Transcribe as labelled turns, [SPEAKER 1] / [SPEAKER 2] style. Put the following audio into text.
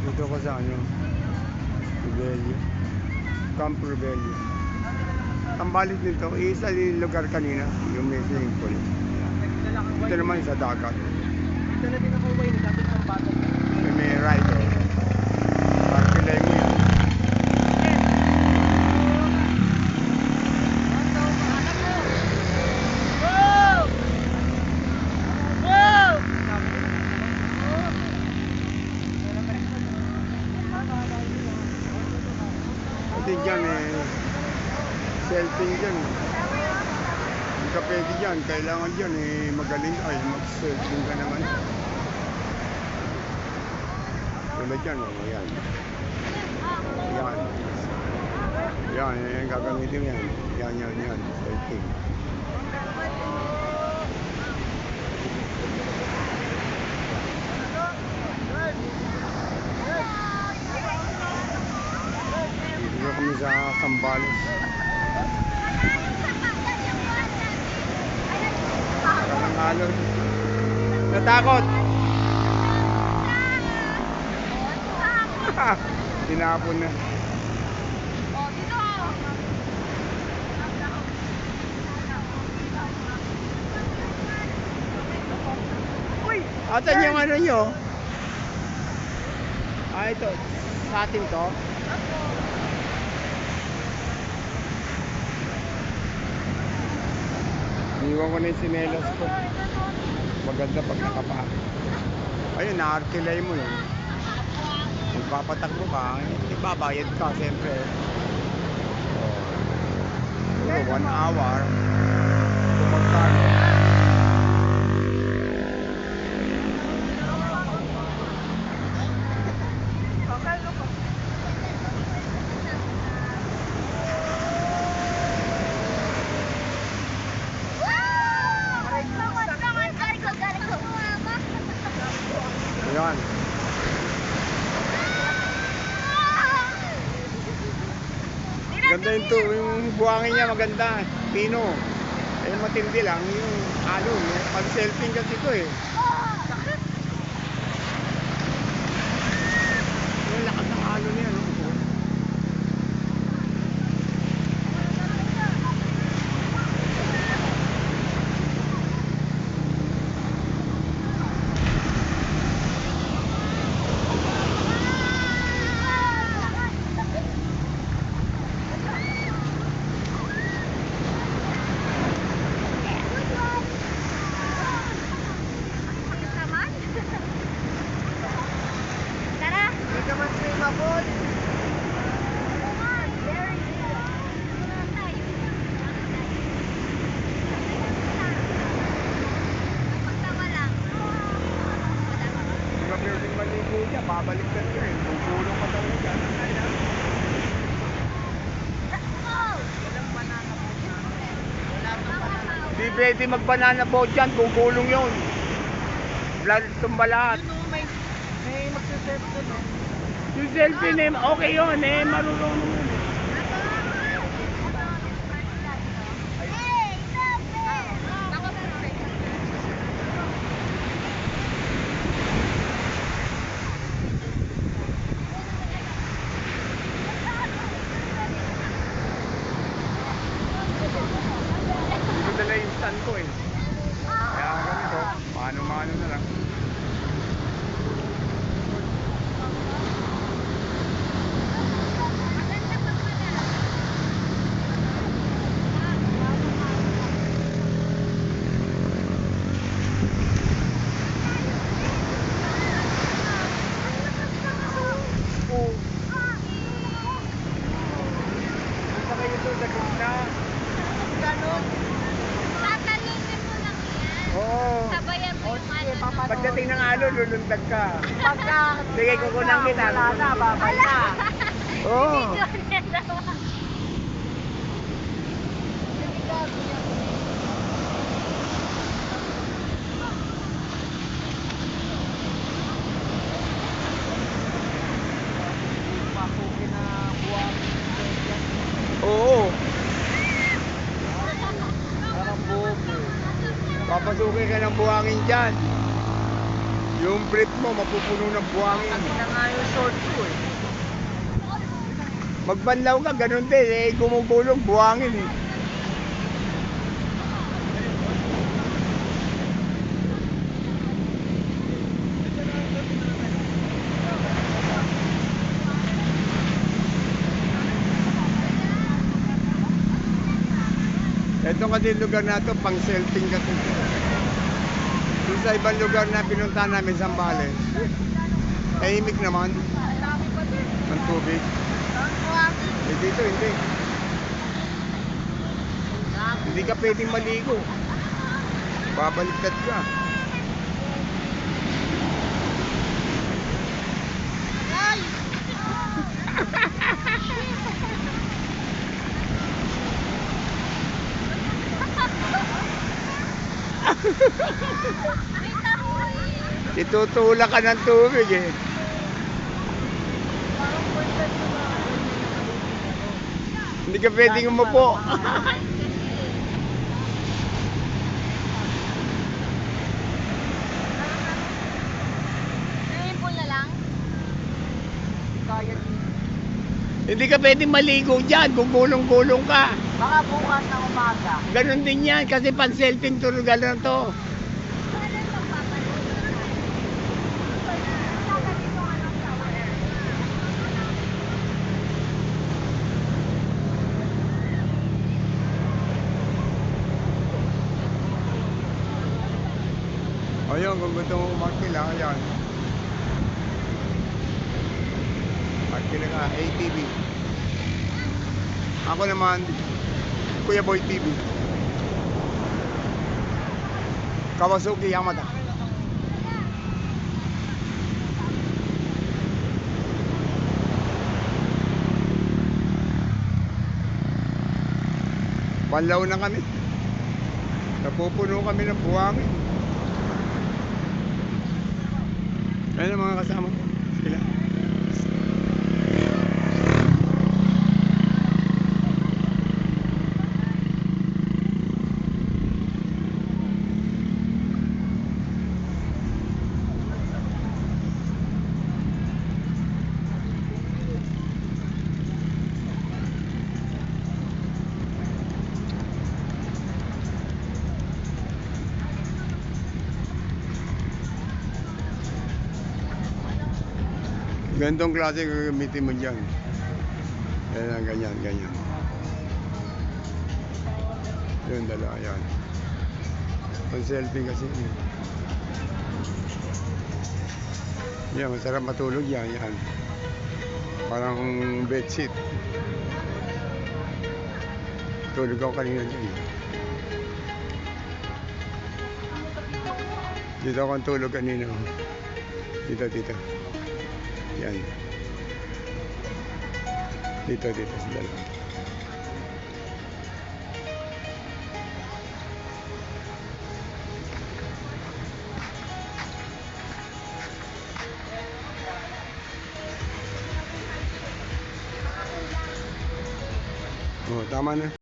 [SPEAKER 1] Dito ko sa ano, Rebelio. Camp Rebelio. Ang balik nito, isa yung lugar kanina, yung may swimming pool. Ito naman sa dagat.
[SPEAKER 2] Dito na din ako uwi, nagkatid ng bata.
[SPEAKER 1] May ride. Parkilay mo yan. Kasi dyan selfie dyan. Hindi ka pwede dyan. Kailangan dyan magaling ay mag-selfie ka naman. Tulad dyan, yan. Yan. Yan, gagamitin yan. Yan. Selfie. Dito kami sa Sambales. Parang alon. Natakot. Tinapon na. Uy, asan yung ano nyo? Ito. Sa atin to. Iniwan ko na yung sinelas ko. Maganda pag nakapa. Ayun, naarkilay mo yun. Magpapatakbo ka, ibabayad ka siyempre. So, 1 hour. Kung magkano. Ayan. Ganda yung buhangin niya, maganda. Pino. Matindi lang yung alon. Pag selfie kasi ito yung lakas ng alon niya, no? Babalik ka rin. Tutulong ka talaga. Hindi pwede mag-banana boat dyan. Kukulong yun. Blood tumba lahat.
[SPEAKER 2] May magsiselfie no?
[SPEAKER 1] Yung selfie na okay yun marunong yun. Dala yung stand ko kaya ganito, paano na lang. Punta kayo doon sa gitna.
[SPEAKER 2] Ganon.
[SPEAKER 1] Oo.
[SPEAKER 3] Sabayan mo yung ano.
[SPEAKER 1] Pagdating ng alon, lulundag ka.
[SPEAKER 2] Pagka
[SPEAKER 1] Sige, kukunan kita.
[SPEAKER 2] wala na, babay na.
[SPEAKER 1] Oo.
[SPEAKER 2] Masuki na buwan.
[SPEAKER 1] Oo.
[SPEAKER 2] Parang buhok
[SPEAKER 1] Papasukin ka ng buhangin dyan. Yung brief mo, mapupuno ng buhangin.
[SPEAKER 2] Kasi na nga yung short ko eh.
[SPEAKER 1] Magbanlaw ka, ganun din. Eh, gumugulong, buhangin eh. Ito kasi lugar na to, pang selfing kasi. Yung sa ibang lugar na pinuntahan namin sa Zambales, tahimik naman ang tubig. Eh dito hindi. Hindi ka pwedeng maligo. Babaliktad ka. Itutulak ka ng tubig eh. Hindi ka pwedeng umupo.
[SPEAKER 3] Swimming pool na lang?
[SPEAKER 2] Kaya din.
[SPEAKER 1] Hindi ka pwedeng maligo dyan kung gulong-gulong ka.
[SPEAKER 2] Baka bukas ng umaga.
[SPEAKER 1] Ganon din yan kasi pan selfing turugal na to. Ayun, kung gusto mo umakila, ayan. Makila ka, ATV. Ako naman, Kuya Boy TV. Kawasaki Yamada. Panlaw na kami. Napupuno kami ng buhangin. Ayun ang mga kasama ko. Sila. Gantong klase gagamitin mo dyan. Yan, ganyan, ganyan. Yun, dala, yan. Pang selfie kasi. Yan, masarap matulog yan, yan. Parang bedsheet. Tulog ako kanina dyan. Dito ako ang tulog kanina. Dito, dito. Yan. Dito, dito. Dalawa. Oh, tama na.